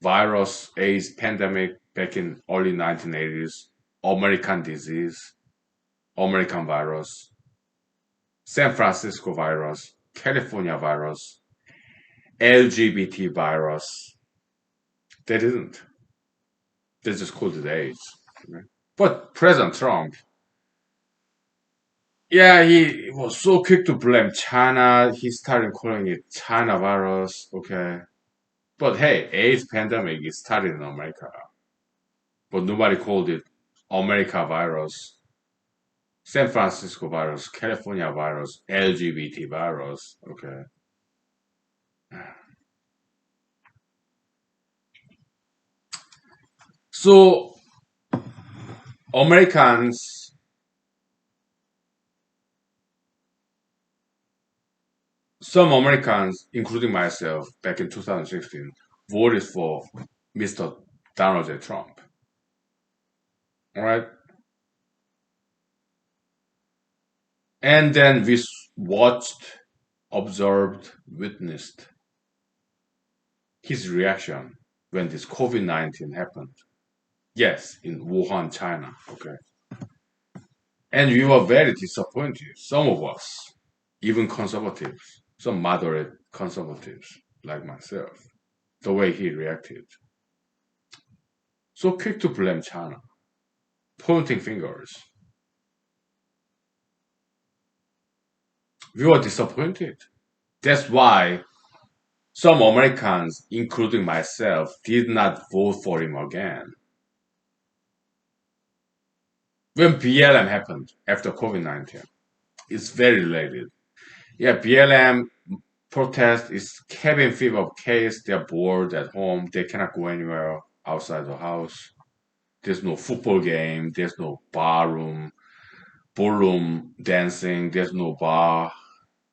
virus, AIDS pandemic back in early 1980s, American disease, American virus, San Francisco virus, California virus, LGBT virus. They didn't. They just called it AIDS. Right? But President Trump, yeah, he was so quick to blame China. He started calling it China virus. Okay. But hey, AIDS pandemic is started in America. But nobody called it America virus, San Francisco virus, California virus, LGBT virus. Okay. So Americans, some Americans, including myself, back in 2016, voted for Mr. Donald J. Trump. All right. And then we watched, observed, witnessed his reaction when this COVID-19 happened. Yes, in Wuhan, China. Okay. And we were very disappointed, some of us, even conservatives, some moderate conservatives like myself, the way he reacted. So quick to blame China, pointing fingers. We were disappointed. That's why some Americans, including myself, did not vote for him again. When BLM happened after COVID-19, it's very related. Yeah, BLM protest is cabin fever case. They're bored at home. They cannot go anywhere outside the house. There's no football game. There's no bar room, ballroom dancing. There's no bar,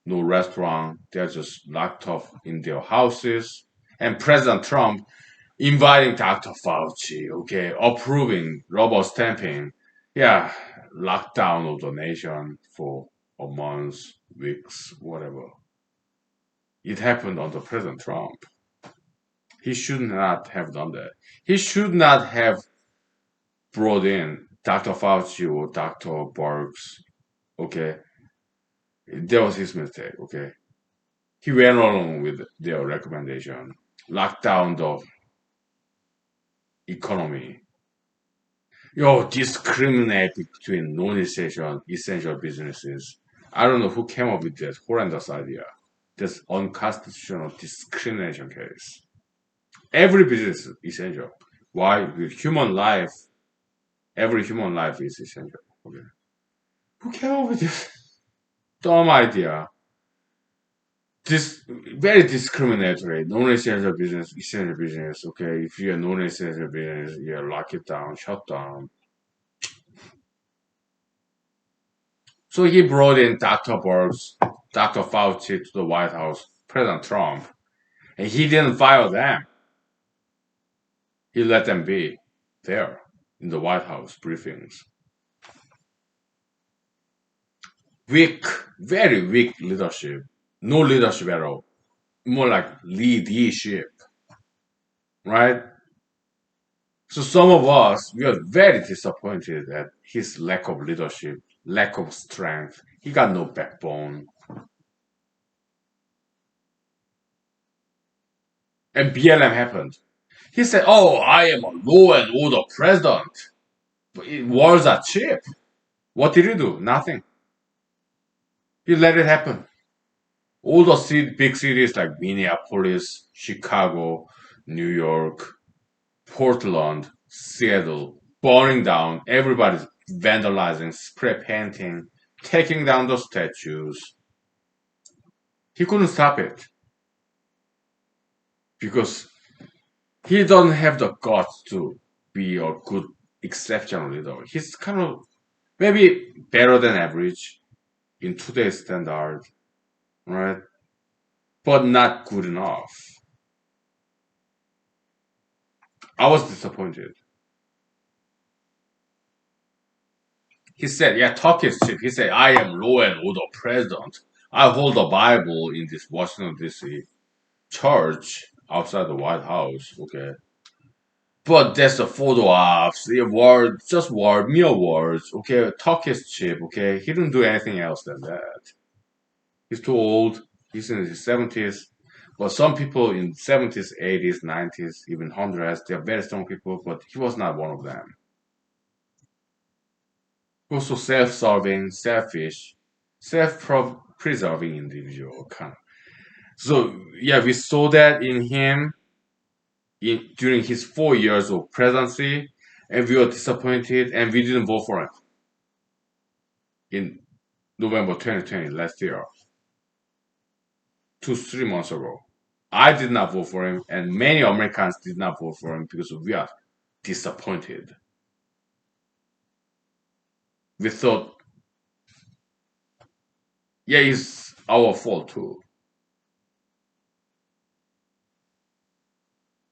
no restaurant. They're just locked up in their houses. And President Trump inviting Dr. Fauci, okay, approving rubber stamping. Yeah, lockdown of the nation for a month, weeks, whatever. It happened under President Trump. He should not have done that. He should not have brought in Dr. Fauci or Dr. Burks. Okay, that was his mistake. Okay, he went along with their recommendation, lock down the economy. Discriminate between non-essential essential businesses. I don't know who came up with that horrendous idea. This unconstitutional discrimination case. Every business is essential. Why? With human life, every human life is essential. Okay. Who came up with this dumb idea? This very discriminatory. Non-essential business, essential business. Okay, if you're non-essential business, you lock it down, shut down. So he brought in Dr. Burks, Dr. Fauci to the White House, President Trump, and he didn't fire them. He let them be there in the White House briefings. Weak, very weak leadership. No leadership at all. More like leadership, right? So some of us, we are very disappointed at his lack of leadership, lack of strength. He got no backbone. And BLM happened. He said, "Oh, I am a law and order president." But wars are cheap. What did he do? Nothing. He let it happen. All the big cities like Minneapolis, Chicago, New York, Portland, Seattle, burning down. Everybody's vandalizing, spray painting, taking down the statues. He couldn't stop it because he doesn't have the guts to be a good, exceptional leader. He's kind of maybe better than average in today's standard, right? But not good enough. I was disappointed. He said, yeah, talk is cheap. He said, I am law and order president. I hold a Bible in this Washington, D.C. church outside the White House. Okay. But that's the photo ops, the word, just word, mere words. Okay. Talk is cheap. Okay. He didn't do anything else than that. He's too old. He's in his 70s. But some people in 70s, 80s, 90s, even 100s, they're very strong people, but he was not one of them. Also self-serving, selfish, self-preserving individual kind of. So yeah, we saw that in him during his 4 years of presidency, and we were disappointed, and we didn't vote for him in November 2020 last year, 2 3 months ago. I did not vote for him, and many Americans did not vote for him because we are disappointed. We thought, yeah, it's our fault too.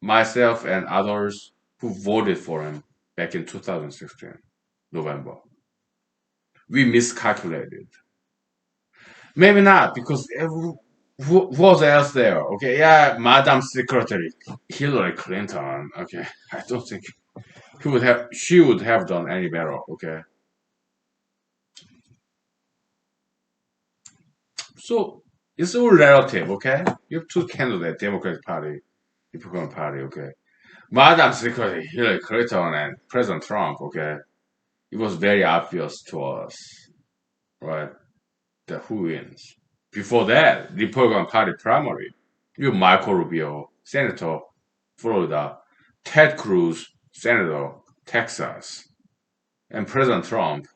Myself and others who voted for him back in 2016, November. We miscalculated. Maybe not, because who was else there? Okay, yeah, Madam Secretary Hillary Clinton. Okay, I don't think she would have done any better. Okay, so it's all relative. Okay, you have two candidates, Democratic Party, Republican Party. Okay, Madam Secretary Hillary Clinton and President Trump. Okay, it was very obvious to us, right? That who wins. Before that, Republican Party primary, you have Marco Rubio, Senator, Florida, Ted Cruz, Senator, Texas, and President Trump,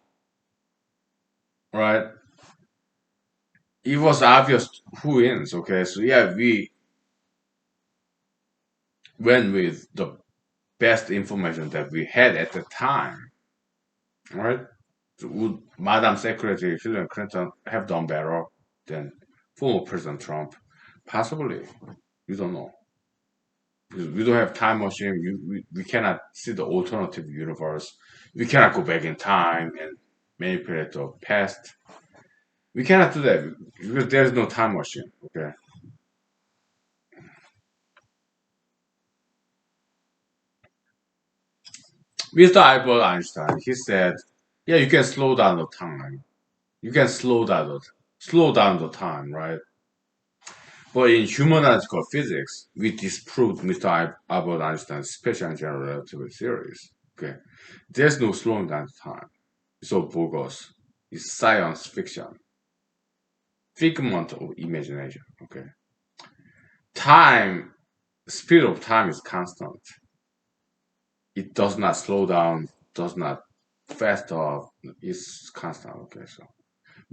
right? It was obvious who wins, okay? So yeah, we went with the best information that we had at the time, right? So would Madam Secretary Hillary Clinton have done better than former President Trump? Possibly. We don't know. Because we don't have time machine. We cannot see the alternative universe. We cannot go back in time and manipulate the past. We cannot do that because there is no time machine. Okay, Mr. Albert Einstein, he said, "Yeah, you can slow down the time. You can slow down the time, right?" But in humanological physics, we disproved Mr. Albert Einstein's special and general relativity theories. Okay, there's no slowing down time. It's all bogus. It's science fiction, figment of imagination. Okay, time, speed of time is constant. It does not slow down, does not fast up. It's constant. Okay, so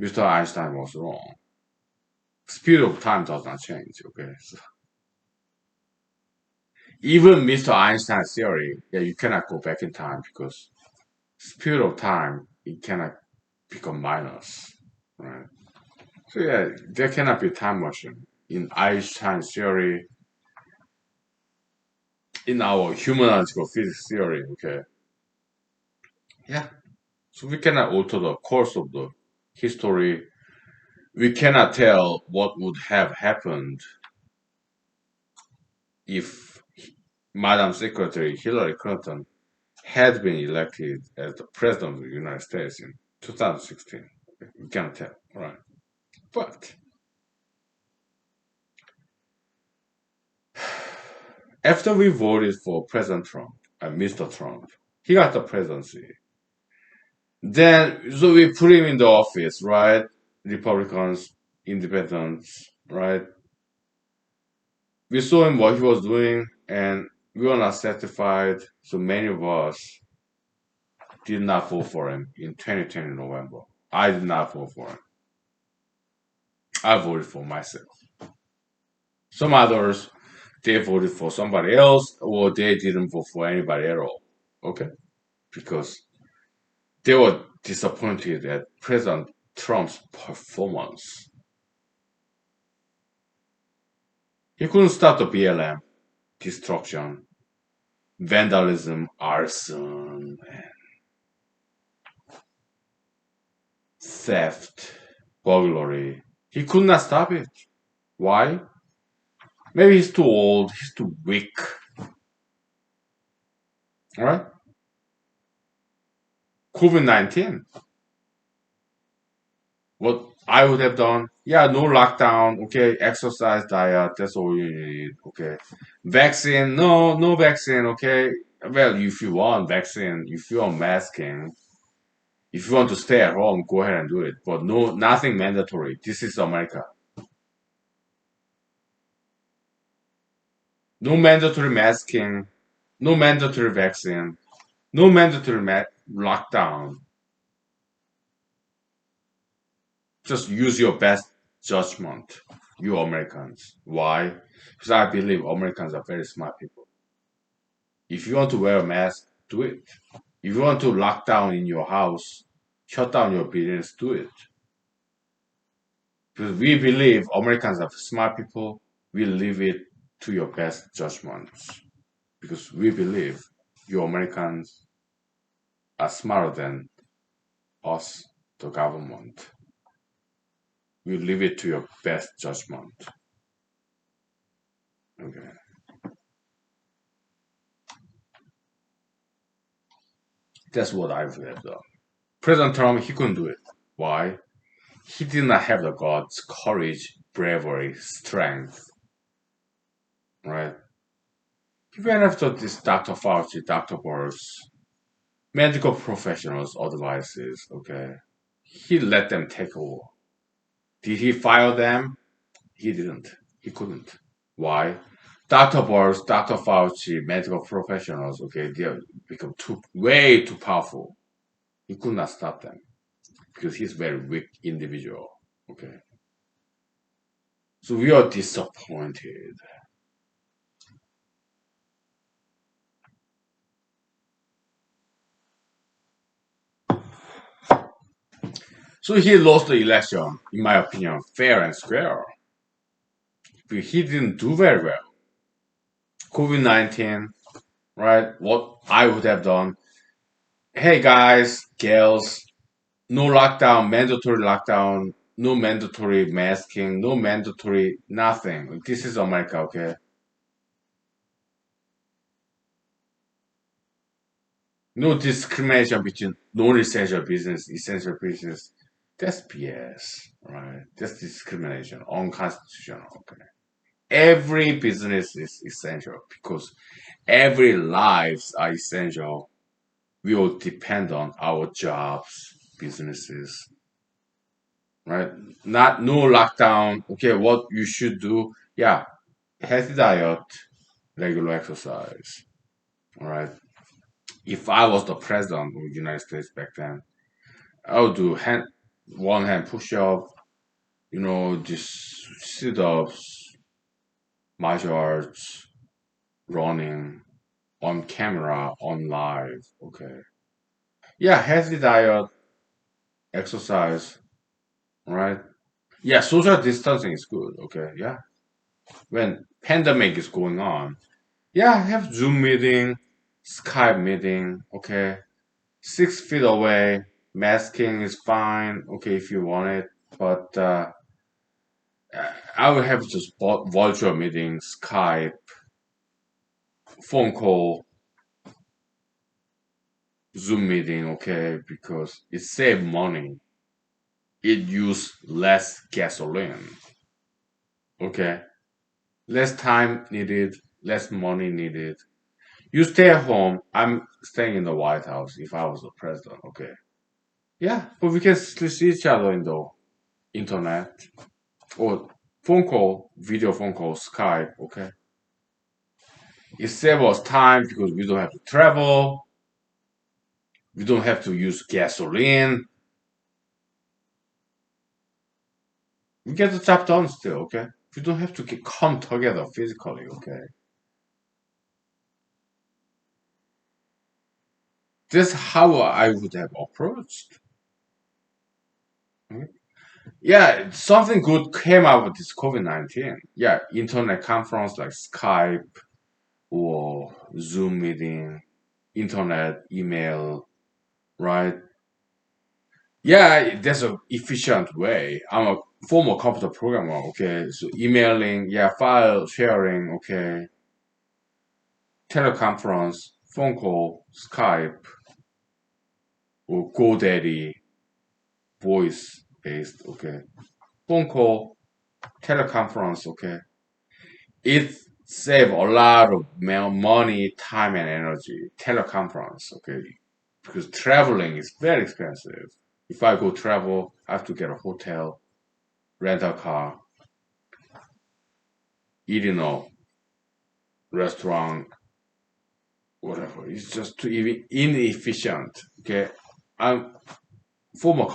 Mr. Einstein was wrong. Speed of time does not change. Okay, so even Mr. Einstein's theory, yeah, you cannot go back in time because speed of time it cannot become minus, right? So yeah, there cannot be time machine in Einstein's theory, in our humanological physics theory. Okay, yeah. So we cannot alter the course of the history. We cannot tell what would have happened if Madam Secretary Hillary Clinton had been elected as the President of the United States in 2016. Okay, we cannot tell, right? But after we voted for President Trump and Mr. Trump, he got the presidency. Then, so we put him in the office, right? Republicans, independents, right? We saw him what he was doing, and we were not satisfied. So many of us did not vote for him in 2020 November. I did not vote for him. I voted for myself. Some others they voted for somebody else, or they didn't vote for anybody at all. Okay, because they were disappointed at President Trump's performance. He couldn't stop the BLM destruction. vandalism, arson, theft, burglary. He could not stop it. Why? Maybe he's too old, he's too weak. Alright? COVID-19. What I would have done, yeah, no lockdown, okay, exercise, diet, that's all you need, okay. Vaccine, no vaccine, okay. Well, if you want vaccine, if you want masking, if you want to stay at home, go ahead and do it. But no, nothing mandatory. This is America. No mandatory masking, no mandatory vaccine, no mandatory lockdown. Just use your best judgment, you Americans. Why? Because I believe Americans are very smart people. If you want to wear a mask, do it. If you want to lock down in your house, shut down your business, do it. Because we believe Americans are smart people, we leave it to your best judgments. Because we believe you Americans are smarter than us, the government. We leave it to your best judgment. Okay. That's what I would have done. President Trump, he couldn't do it. Why? He did not have the guts, courage, bravery, strength, right? He went after this Dr. Fauci, Dr. Burns, medical professionals' advices, okay? He let them take over. Did he fire them? He didn't. He couldn't. Why? Dr. Burns, Dr. Fauci, medical professionals, okay, they have become way too powerful. He could not stop them because he's a very weak individual, okay? So we are disappointed. So he lost the election, in my opinion, fair and square. But he didn't do very well. COVID-19, right? What I would have done. Hey guys, girls, no lockdown, mandatory lockdown, no mandatory masking, no mandatory nothing. This is America, okay? No discrimination between non-essential business, essential business. That's BS, right? That's discrimination, unconstitutional, okay? Every business is essential because every lives are essential. We all depend on our jobs, businesses, right? Not no lockdown. Okay, what you should do? Yeah, healthy diet, regular exercise. All right. If I was the president of the United States back then, I would do one hand push up, just sit ups, martial arts, running, on camera, on live. Okay. Yeah, healthy diet, exercise, right? Yeah, social distancing is good. Okay. Yeah. When pandemic is going on, yeah, have Zoom meeting, Skype meeting. Okay. 6 feet away, masking is fine. Okay, if you want it, but I would have just virtual meeting, Skype, phone call, Zoom meeting. Okay, because it save money. It use less gasoline. Okay, less time needed, less money needed. You stay at home. I'm staying in the White House if I was the president. Okay, yeah, but we can still see each other in the internet or phone call, video phone call, Skype. Okay, it saves us time because we don't have to travel. We don't have to use gasoline. We get the job done still. Okay, we don't have to come together physically. Okay. That's how I would have approached. Mhm. Yeah, something good came out of this COVID-19. Yeah, internet conference like Skype or Zoom meeting, internet, email, right? Yeah, that's a efficient way. I'm a former computer programmer, okay? So emailing, yeah, file sharing, okay, teleconference, phone call, Skype, or GoDaddy, voice based, okay, phone call, teleconference, okay. It save a lot of money, time, and energy. Teleconference, okay, because traveling is very expensive. If I go travel, I have to get a hotel, rent a car, eat in a restaurant, whatever. It's just too inefficient. Okay, I'm former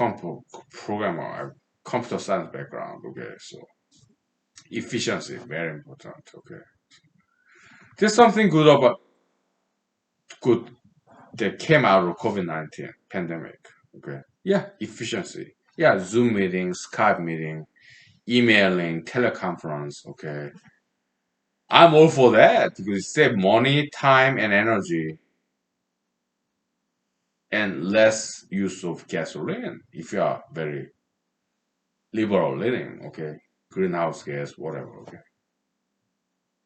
programmer, I have computer science background. Okay, so efficiency is very important. Okay, there's something good that came out of COVID-19 pandemic. Okay, yeah, efficiency. Yeah, Zoom meeting, Skype meeting, emailing, teleconference. Okay, I'm all for that because it save money, time, and energy, and less use of gasoline if you are very liberal leaning. Okay, greenhouse gas, whatever. Okay,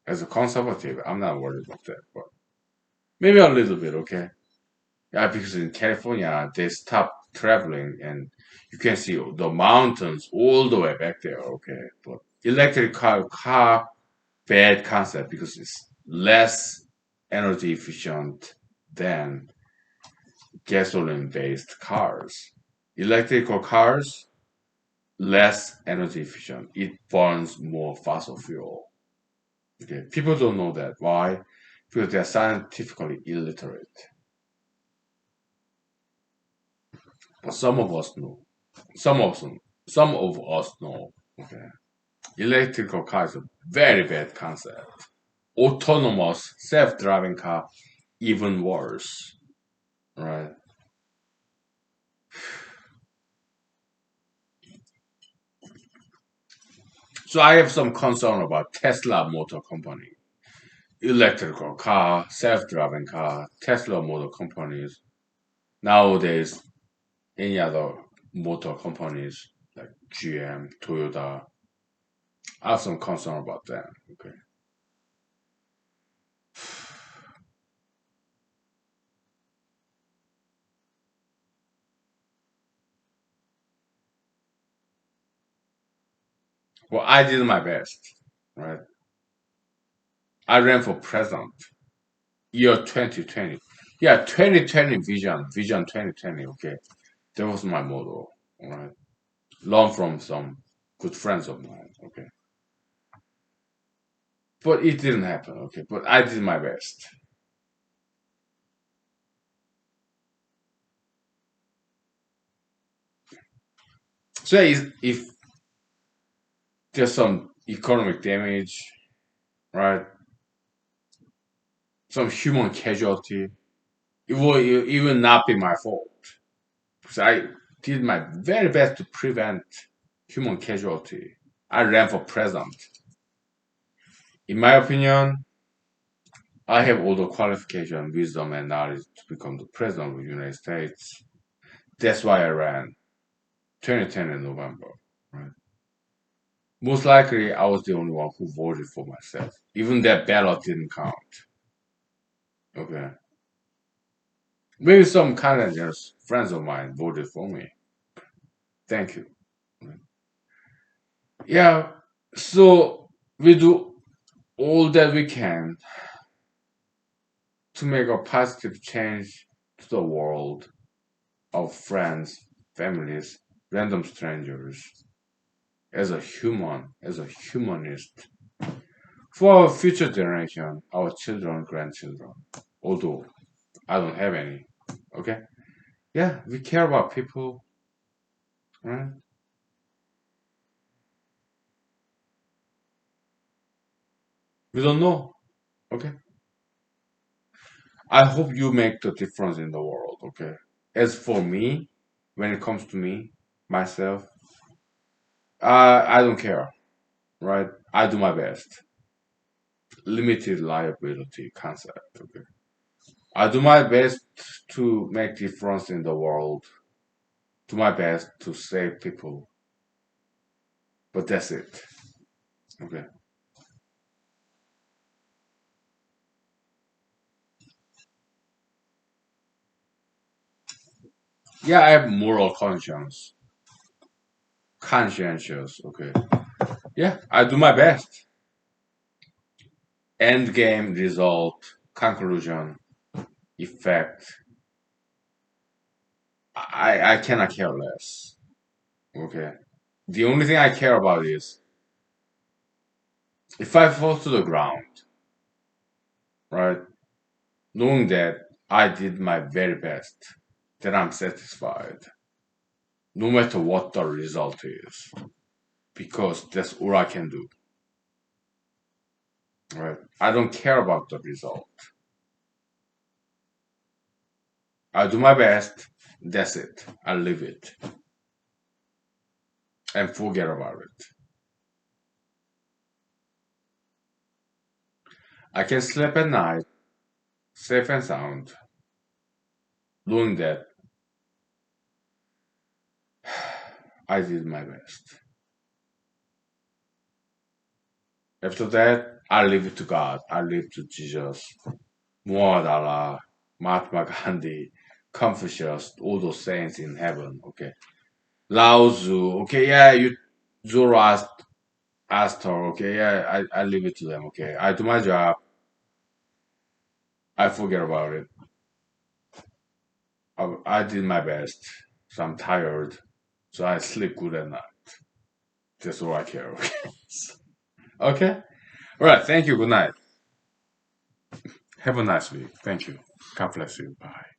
as a conservative, I'm not worried about that, but maybe a little bit. Okay, yeah, because in California they stop traveling and you can see the mountains all the way back there. Okay, but electric car bad concept because it's less energy efficient than gasoline based cars. Electrical cars less energy efficient. It burns more fossil fuel. Okay, people don't know that. Why? Because they are scientifically illiterate. But some of us know. Some of them, some of us know. Okay, electrical car is a very bad concept. Autonomous self-driving car even worse. Right. So I have some concern about Tesla Motor Company, electrical car, self-driving car, Tesla Motor companies. Nowadays, any other motor companies like GM, Toyota, I have some concern about them. Okay. Well, I did my best. Right. I ran for president year 2020. Yeah, 2020 vision 2020. Okay, that was my motto. All right, learn from some good friends of mine. Okay, but it didn't happen. Okay, but I did my best. So if there's some economic damage, right, some human casualty, it will not be my fault because I did my very best to prevent human casualty. I ran for president. In my opinion, I have all the qualification, wisdom, and knowledge to become the president of the United States. That's why I ran 2010 in November. Right? Most likely, I was the only one who voted for myself. Even that ballot didn't count. Okay. Maybe some Canadians, friends of mine, voted for me. Thank you. Yeah. So we do all that we can to make a positive change to the world, our friends, families, random strangers, as a humanist, for our future generation, our children, grandchildren. Although I don't have any. Okay? Yeah, we care about people, right? We don't know. Okay? I hope you make the difference in the world, okay? As for me, when it comes to me, myself, I don't care, right? I do my best. limited liability concept. Okay. I do my best to make difference in the world. Do my best to save people. But that's it. Okay. Yeah, I have moral conscience. Conscientious. Okay. Yeah, I do my best. End game result, conclusion, effect. I cannot care less. Okay. The only thing I care about is if I fall to the ground, right? Knowing that I did my very best, that I'm satisfied, no matter what the result is, because that's all I can do, right? I don't care about the result. I do my best. That's it. I live it and forget about it. I can sleep at night, safe and sound, knowing that I did my best. After that, I leave it to God. I leave it to Jesus, Muhammad Allah, Mahatma Gandhi, Confucius, all those saints in heaven. Okay, Lao Tzu. Okay, yeah, you Zoroaster. Okay, yeah, I leave it to them. Okay, I do my job. I forget about it. I did my best. So I'm tired. So I sleep good at night. That's all I care. Okay. Okay. All right. Thank you. Good night. Have a nice week. Thank you. God bless you. Bye.